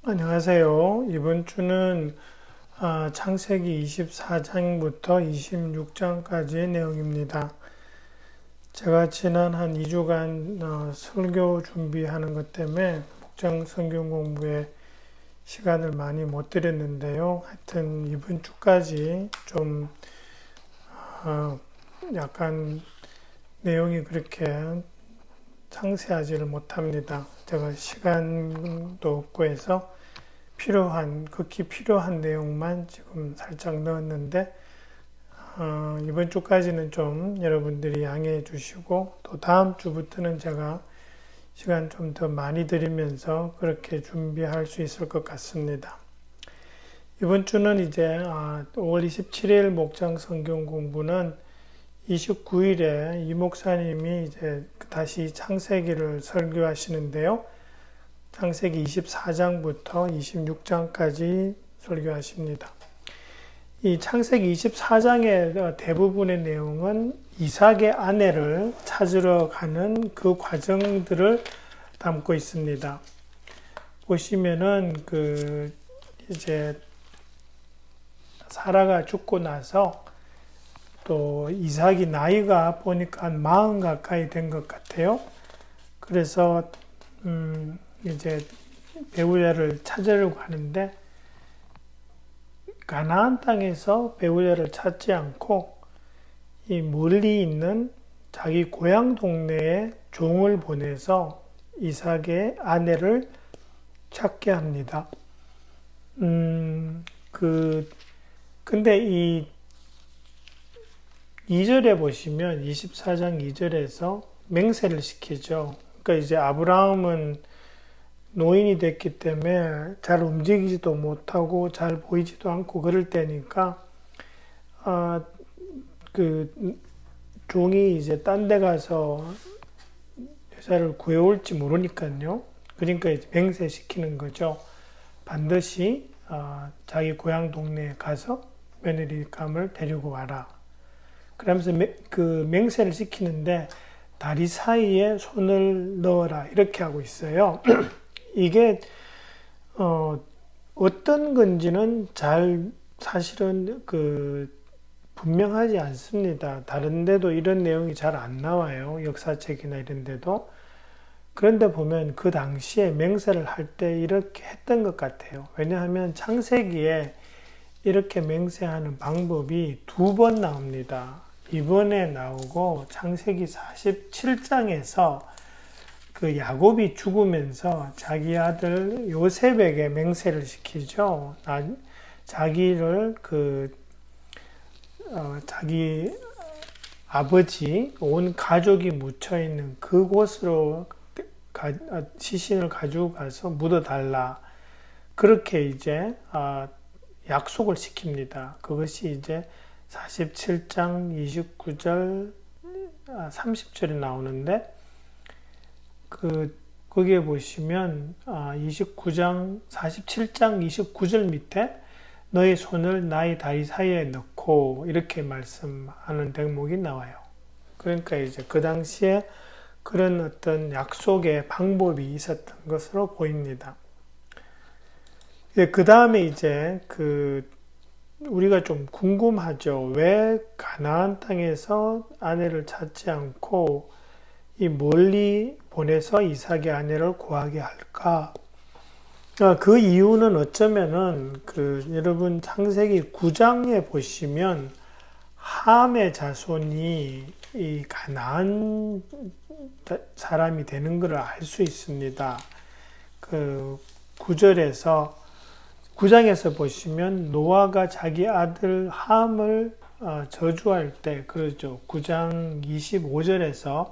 안녕하세요. 이번 주는 창세기 24장부터 26장까지의 내용입니다. 제가 지난 한 2주간 설교 준비하는 것 때문에 목장 성경 공부에 시간을 많이 못 드렸는데요. 하여튼 이번 주까지 좀 약간 내용이 그렇게 상세하지를 못합니다. 제가 시간도 없고 해서 극히 필요한 내용만 지금 살짝 넣었는데, 이번 주까지는 좀 여러분들이 양해해 주시고, 또 다음 주부터는 제가 시간 좀 더 많이 드리면서 그렇게 준비할 수 있을 것 같습니다. 이번 주는 이제 5월 27일 목장 성경 공부는 29일에 이 목사님이 이제 다시 창세기를 설교하시는데요. 창세기 24장부터 26장까지 설교하십니다. 이 창세기 24장의 대부분의 내용은 이삭의 아내를 찾으러 가는 그 과정들을 담고 있습니다. 보시면은 이제 사라가 죽고 나서 또 이삭이 나이가 보니까 한 40 가까이 된 것 같아요. 그래서 이제 배우자를 찾으려고 하는데 가나안 땅에서 배우자를 찾지 않고 이 멀리 있는 자기 고향 동네에 종을 보내서 이삭의 아내를 찾게 합니다. 근데 이 2절에 보시면 24장 2절에서 맹세를 시키죠. 그러니까 이제 아브라함은 노인이 됐기 때문에 잘 움직이지도 못하고 잘 보이지도 않고 그럴 때니까 종이 이제 딴 데 가서 여자를 구해올지 모르니까요. 그러니까 이제 맹세시키는 거죠. 반드시 자기 고향 동네에 가서 며느리감을 데리고 와라. 그러면서 맹세를 시키는데 다리 사이에 손을 넣어라 이렇게 하고 있어요. 이게 어떤 건지는 사실은 분명하지 않습니다. 다른 데도 이런 내용이 잘 안 나와요. 역사책이나 이런 데도. 그런데 보면 그 당시에 맹세를 할 때 이렇게 했던 것 같아요. 왜냐하면 창세기에 이렇게 맹세하는 방법이 2번 나옵니다. 이번에 나오고 창세기 47장에서 그 야곱이 죽으면서 자기 아들 요셉에게 맹세를 시키죠. 자기를 자기 아버지 온 가족이 묻혀 있는 그곳으로 시신을 가지고 가서 묻어달라. 그렇게 이제 약속을 시킵니다. 그것이 이제 47장 29절 30절에 나오는데 거기에 보시면 47장 29절 밑에 너의 손을 나의 다리 사이에 넣고 이렇게 말씀하는 대목이 나와요. 그러니까 이제 그 당시에 그런 어떤 약속의 방법이 있었던 것으로 보입니다. 그 다음에 이제 우리가 좀 궁금하죠. 왜 가나안 땅에서 아내를 찾지 않고 이 멀리 보내서 이삭의 아내를 구하게 할까? 그 이유는 어쩌면은 여러분 창세기 9장에 보시면 함의 자손이 이 가나안 사람이 되는 것을 알 수 있습니다. 9장에서 보시면 노아가 자기 아들 함을 저주할 때 그러죠. 9장 25절에서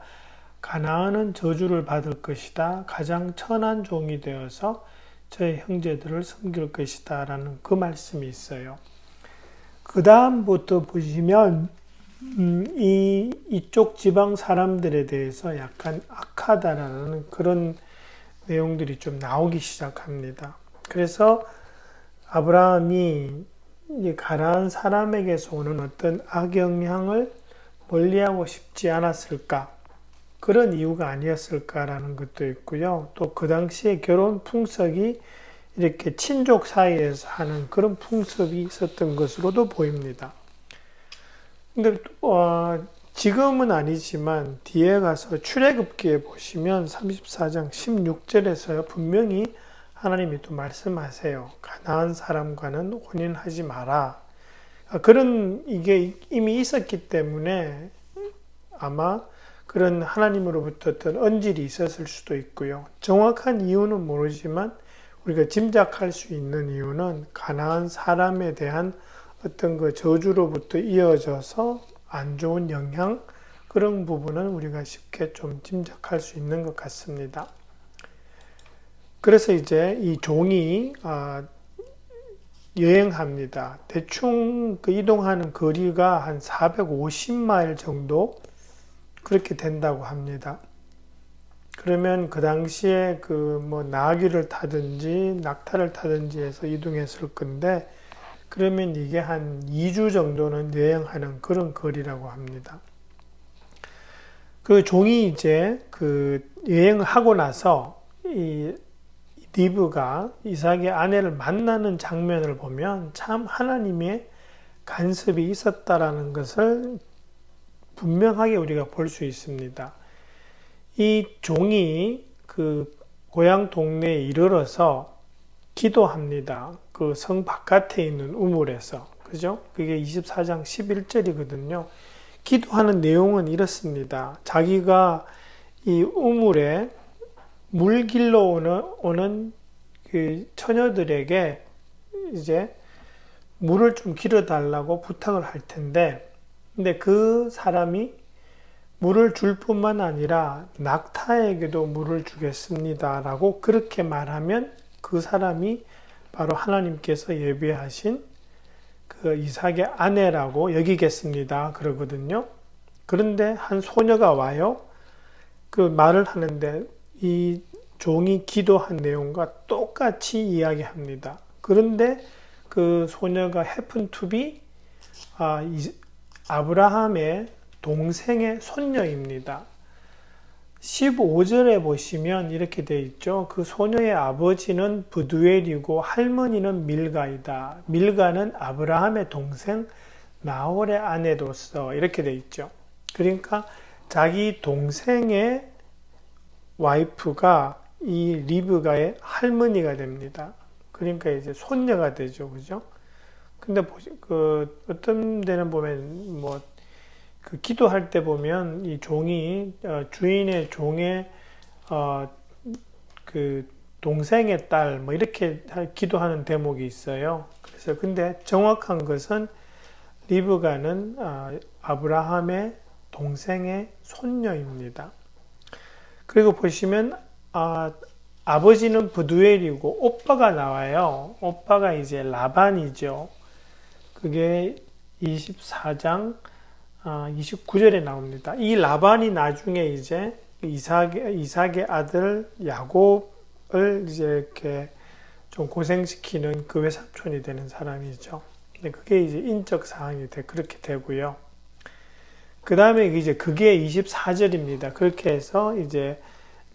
가나안은 저주를 받을 것이다. 가장 천한 종이 되어서 저의 형제들을 섬길 것이다. 라는 그 말씀이 있어요. 그 다음부터 보시면 이쪽 지방 사람들에 대해서 약간 악하다라는 그런 내용들이 좀 나오기 시작합니다. 그래서 아브라함이 가나안 사람에게서 오는 어떤 악영향을 멀리하고 싶지 않았을까? 그런 이유가 아니었을까라는 것도 있고요. 또 그 당시에 결혼 풍속이 이렇게 친족 사이에서 하는 그런 풍습이 있었던 것으로도 보입니다. 근데 지금은 아니지만 뒤에 가서 출애굽기에 보시면 34장 16절에서 분명히 하나님이 또 말씀하세요. 가나안 사람과는 혼인하지 마라. 그런 이게 이미 있었기 때문에 아마 그런 하나님으로부터 어떤 언질이 있었을 수도 있고요. 정확한 이유는 모르지만 우리가 짐작할 수 있는 이유는 가나안 사람에 대한 어떤 그 저주로부터 이어져서 안 좋은 영향, 그런 부분은 우리가 쉽게 좀 짐작할 수 있는 것 같습니다. 그래서 이제 이 종이 여행합니다. 대충 그 이동하는 거리가 한 450마일 정도 그렇게 된다고 합니다. 그러면 그 당시에 그 뭐 나귀를 타든지 낙타를 타든지 해서 이동했을 건데, 그러면 이게 한 2주 정도는 여행하는 그런 거리라고 합니다. 그 종이 이제 그 여행을 하고 나서 이 리브가 이삭의 아내를 만나는 장면을 보면 참 하나님의 간섭이 있었다라는 것을 분명하게 우리가 볼 수 있습니다. 이 종이 그 고향 동네에 이르러서 기도합니다. 그 성 바깥에 있는 우물에서. 그죠? 그게 24장 11절이거든요. 기도하는 내용은 이렇습니다. 자기가 이 우물에 물 길러 오는 그 처녀들에게 이제 물을 좀 길어 달라고 부탁을 할 텐데, 근데 그 사람이 물을 줄 뿐만 아니라 낙타에게도 물을 주겠습니다 라고 그렇게 말하면 그 사람이 바로 하나님께서 예비하신 그 이삭의 아내라고 여기겠습니다 그러거든요. 그런데 한 소녀가 와요. 그 말을 하는데 이 종이 기도한 내용과 똑같이 이야기합니다. 그런데 그 소녀가 happen to be 아브라함의 동생의 손녀입니다. 15절에 보시면 이렇게 되어 있죠. 그 소녀의 아버지는 브두엘이고 할머니는 밀가이다. 밀가는 아브라함의 동생 나홀의 아내로서 이렇게 되어 있죠. 그러니까 자기 동생의 와이프가 이 리브가의 할머니가 됩니다. 그러니까 이제 손녀가 되죠. 그죠? 근데 어떤 데는 보면 그 기도할 때 보면 이 종이 주인의 종의 그 동생의 딸 이렇게 기도하는 대목이 있어요. 그래서 근데 정확한 것은 리브가는 아브라함의 동생의 손녀입니다. 그리고 보시면 아버지는 브두엘이고 오빠가 나와요. 오빠가 이제 라반이죠. 그게 24장 29절에 나옵니다. 이 라반이 나중에 이제 이삭의 아들 야곱을 이제 이렇게 좀 고생시키는 그 외삼촌이 되는 사람이죠. 근데 그게 이제 인적 사항이 그렇게 되고요. 그 다음에 이제 그게 24절입니다. 그렇게 해서 이제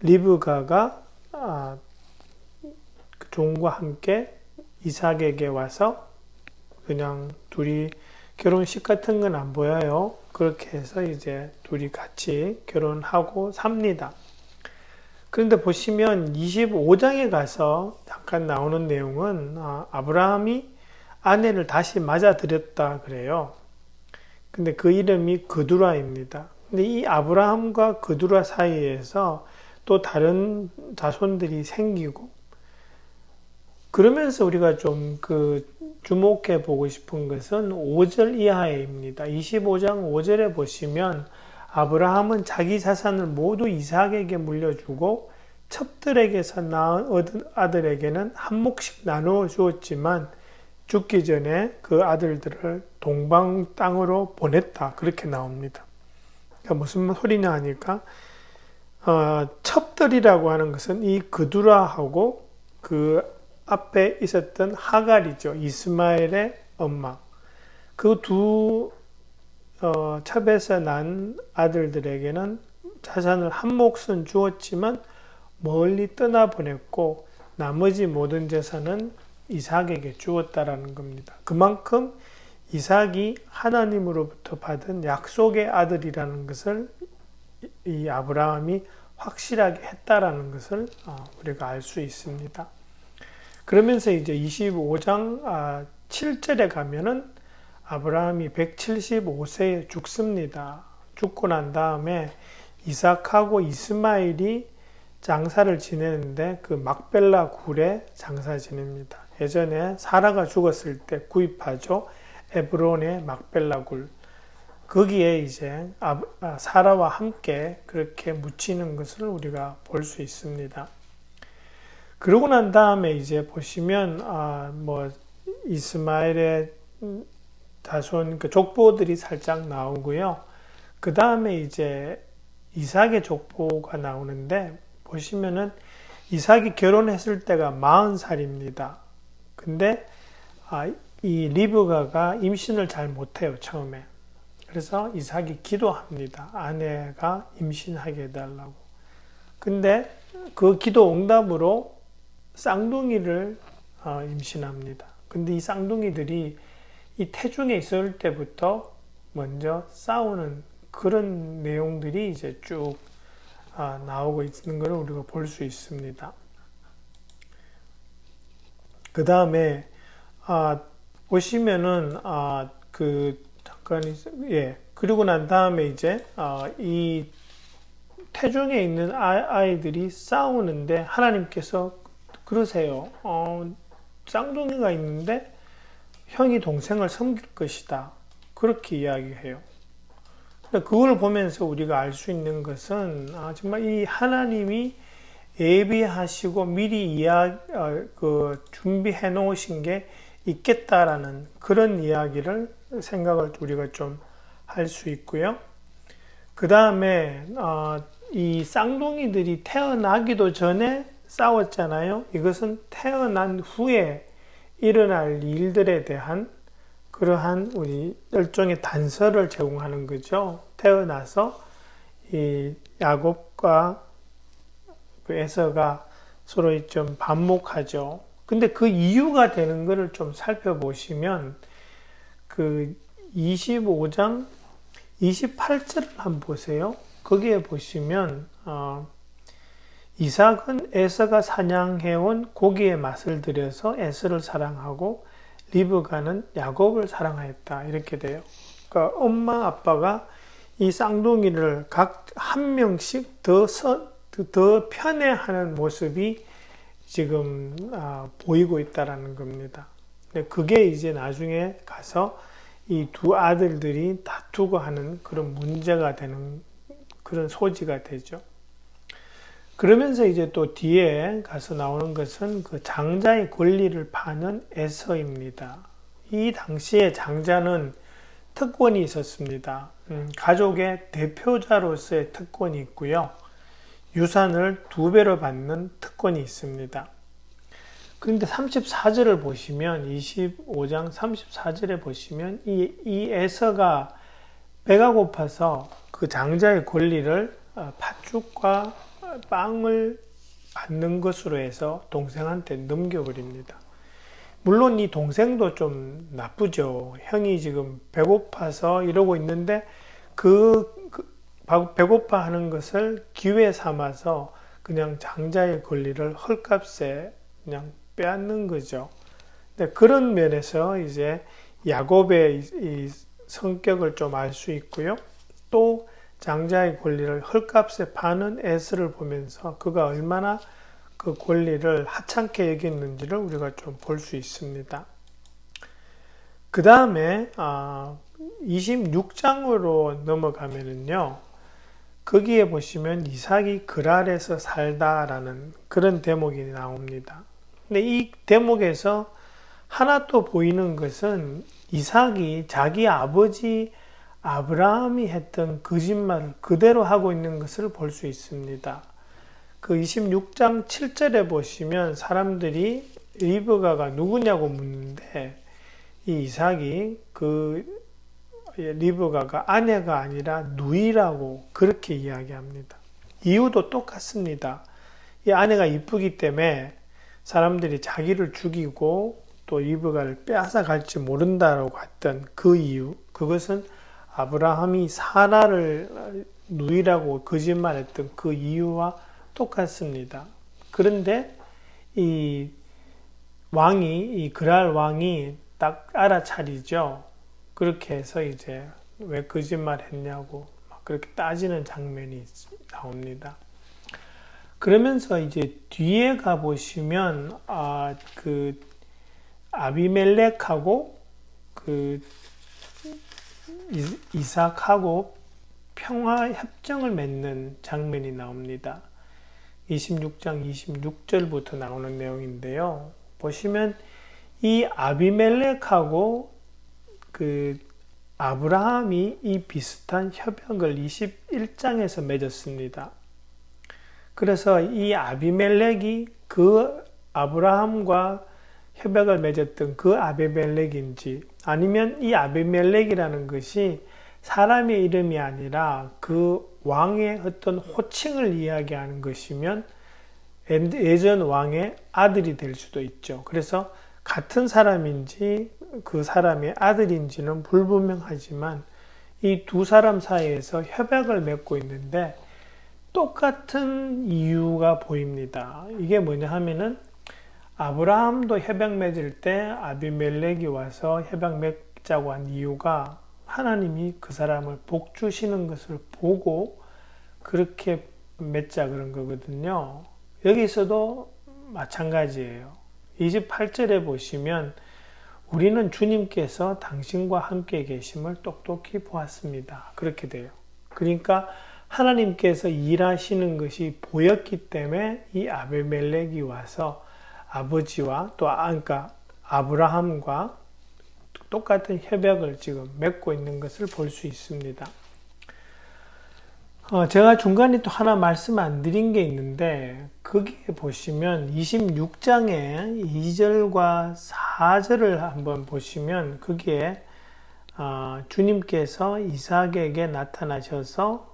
리브가가 종과 함께 이삭에게 와서 그냥 둘이 결혼식 같은 건 안 보여요. 그렇게 해서 이제 둘이 같이 결혼하고 삽니다. 그런데 보시면 25장에 가서 잠깐 나오는 내용은 아브라함이 아내를 다시 맞아들였다 그래요. 근데 그 이름이 그두라입니다. 근데 이 아브라함과 그두라 사이에서 또 다른 자손들이 생기고, 그러면서 우리가 좀 주목해 보고 싶은 것은 5절 이하입니다. 25장 5절에 보시면 아브라함은 자기 자산을 모두 이삭에게 물려주고 첩들에게서 낳은 아들에게는 한 몫씩 나누어 주었지만 죽기 전에 그 아들들을 동방 땅으로 보냈다. 그렇게 나옵니다. 그러니까 무슨 소리냐 하니까 첩들이라고 하는 것은 이 그두라하고 그 앞에 있었던 하갈이죠. 이스마엘의 엄마. 그 두 첩에서 난 아들들에게는 자산을 한 몫은 주었지만 멀리 떠나보냈고 나머지 모든 재산은 이삭에게 주었다라는 겁니다. 그만큼 이삭이 하나님으로부터 받은 약속의 아들이라는 것을 이 아브라함이 확실하게 했다라는 것을 우리가 알 수 있습니다. 그러면서 이제 25장 7절에 가면은 아브라함이 175세에 죽습니다. 죽고 난 다음에 이삭하고 이스마엘이 장사를 지내는데 그 막벨라 굴에 장사 지냅니다. 예전에 사라가 죽었을 때 구입하죠. 에브론의 막벨라 굴. 거기에 이제 사라와 함께 그렇게 묻히는 것을 우리가 볼 수 있습니다. 그러고 난 다음에 이제 보시면 이스마엘의 자손 그 족보들이 살짝 나오고요. 그 다음에 이제 이삭의 족보가 나오는데 보시면은 이삭이 결혼했을 때가 40살입니다. 근데 이 리브가가 임신을 잘 못해요, 처음에. 그래서 이삭이 기도합니다. 아내가 임신하게 해달라고. 근데 그 기도 응답으로 쌍둥이를 임신합니다. 근데 이 쌍둥이들이 이 태중에 있을 때부터 먼저 싸우는 그런 내용들이 이제 쭉 나오고 있는 것을 우리가 볼 수 있습니다. 그 다음에 보시면은 그리고 난 다음에 이제 이 태중에 있는 아이들이 싸우는데 하나님께서 그러세요. 쌍둥이가 있는데 형이 동생을 섬길 것이다. 그렇게 이야기해요. 그걸 보면서 우리가 알 수 있는 것은 정말 이 하나님이 예비하시고 미리 준비해 놓으신 게 있겠다라는 그런 이야기를 생각을 우리가 좀 할 수 있고요. 그 다음에 이 쌍둥이들이 태어나기도 전에 싸웠잖아요. 이것은 태어난 후에 일어날 일들에 대한 그러한 우리 일종의 단서를 제공하는 거죠. 태어나서 이 야곱과 그 에서가 서로 좀 반목하죠. 근데 그 이유가 되는 것을 좀 살펴보시면 그 25장 28절을 한번 보세요. 거기에 보시면 이삭은 에서가 사냥해온 고기의 맛을 들여서 에서를 사랑하고 리브가는 야곱을 사랑하였다. 이렇게 돼요. 그러니까 엄마 아빠가 이 쌍둥이를 각 한 명씩 더 편애하는 모습이 지금 보이고 있다라는 겁니다. 근데 그게 이제 나중에 가서 이 두 아들들이 다투고 하는 그런 문제가 되는 그런 소지가 되죠. 그러면서 이제 또 뒤에 가서 나오는 것은 그 장자의 권리를 파는 에서입니다. 이 당시에 장자는 특권이 있었습니다. 가족의 대표자로서의 특권이 있고요. 유산을 2배로 받는 특권이 있습니다. 그런데 34절을 보시면 25장 34절에 보시면 이 에서가 배가 고파서 그 장자의 권리를 팥죽과 빵을 받는 것으로 해서 동생한테 넘겨버립니다. 물론 이 동생도 좀 나쁘죠. 형이 지금 배고파서 이러고 있는데 배고파 하는 것을 기회 삼아서 그냥 장자의 권리를 헐값에 그냥 빼앗는 거죠. 근데 그런 면에서 이제 야곱의 이 성격을 좀 알 수 있고요. 또 장자의 권리를 헐값에 파는 에서를 보면서 그가 얼마나 그 권리를 하찮게 여겼는지를 우리가 좀 볼 수 있습니다. 그 다음에 26장으로 넘어가면은요. 거기에 보시면 이삭이 그랄에서 살다라는 그런 대목이 나옵니다. 근데 이 대목에서 하나 또 보이는 것은 이삭이 자기 아버지 아브라함이 했던 거짓말을 그대로 하고 있는 것을 볼 수 있습니다. 그 26장 7절에 보시면 사람들이 리브가가 누구냐고 묻는데 이 이삭이 그 리브가가 아내가 아니라 누이라고 그렇게 이야기합니다. 이유도 똑같습니다. 이 아내가 이쁘기 때문에 사람들이 자기를 죽이고 또 이브가를 빼앗아 갈지 모른다라고 했던 그 이유, 그것은 아브라함이 사라를 누이라고 거짓말했던 그 이유와 똑같습니다. 그런데 이 그랄 왕이 딱 알아차리죠. 그렇게 해서 이제 왜 거짓말했냐고 막 그렇게 따지는 장면이 나옵니다. 그러면서 이제 뒤에 가 보시면 그 아비멜렉하고 그 이삭하고 평화 협정을 맺는 장면이 나옵니다. 26장 26절부터 나오는 내용인데요. 보시면 이 아비멜렉하고 그 아브라함이 이 비슷한 협약을 21장에서 맺었습니다. 그래서 이 아비멜렉이 그 아브라함과 협약을 맺었던 그 아비멜렉인지, 아니면 이 아비멜렉이라는 것이 사람의 이름이 아니라 그 왕의 어떤 호칭을 이야기하는 것이면 예전 왕의 아들이 될 수도 있죠. 그래서 같은 사람인지 그 사람의 아들인지는 불분명하지만 이 두 사람 사이에서 협약을 맺고 있는데 똑같은 이유가 보입니다. 이게 뭐냐 하면은 아브라함도 협약 맺을 때 아비멜렉이 와서 협약 맺자고 한 이유가 하나님이 그 사람을 복 주시는 것을 보고 그렇게 맺자 그런 거거든요. 여기서도 마찬가지예요. 28절에 보시면 우리는 주님께서 당신과 함께 계심을 똑똑히 보았습니다. 그렇게 돼요. 그러니까 하나님께서 일하시는 것이 보였기 때문에 이 아비멜렉이 와서 아버지와 또 그러니까 아브라함과 똑같은 협약을 지금 맺고 있는 것을 볼 수 있습니다. 제가 중간에 또 하나 말씀 안 드린 게 있는데 거기에 보시면 26장의 2절과 4절을 한번 보시면 거기에 주님께서 이삭에게 나타나셔서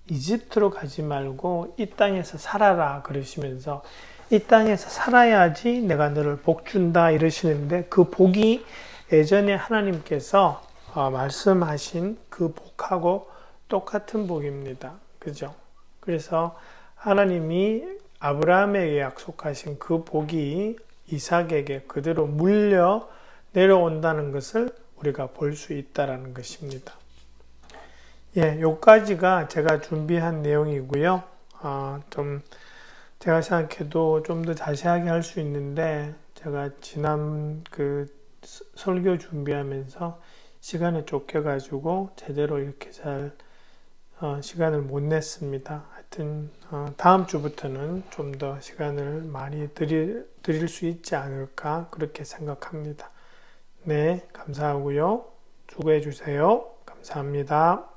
이집트로 가지 말고 이 땅에서 살아라 그러시면서 이 땅에서 살아야지 내가 너를 복 준다 이러시는데 그 복이 예전에 하나님께서 말씀하신 그 복하고 똑같은 복입니다. 그죠? 그래서 하나님이 아브라함에게 약속하신 그 복이 이삭에게 그대로 물려 내려온다는 것을 우리가 볼 수 있다는 것입니다. 예, 요까지가 제가 준비한 내용이고요. 좀 제가 생각해도 좀 더 자세하게 할 수 있는데 제가 지난 그 설교 준비하면서 시간에 쫓겨가지고 제대로 이렇게 잘 시간을 못 냈습니다. 하여튼 다음 주부터는 좀 더 시간을 많이 드릴 수 있지 않을까 그렇게 생각합니다. 네, 감사하고요. 수고해 주세요. 감사합니다.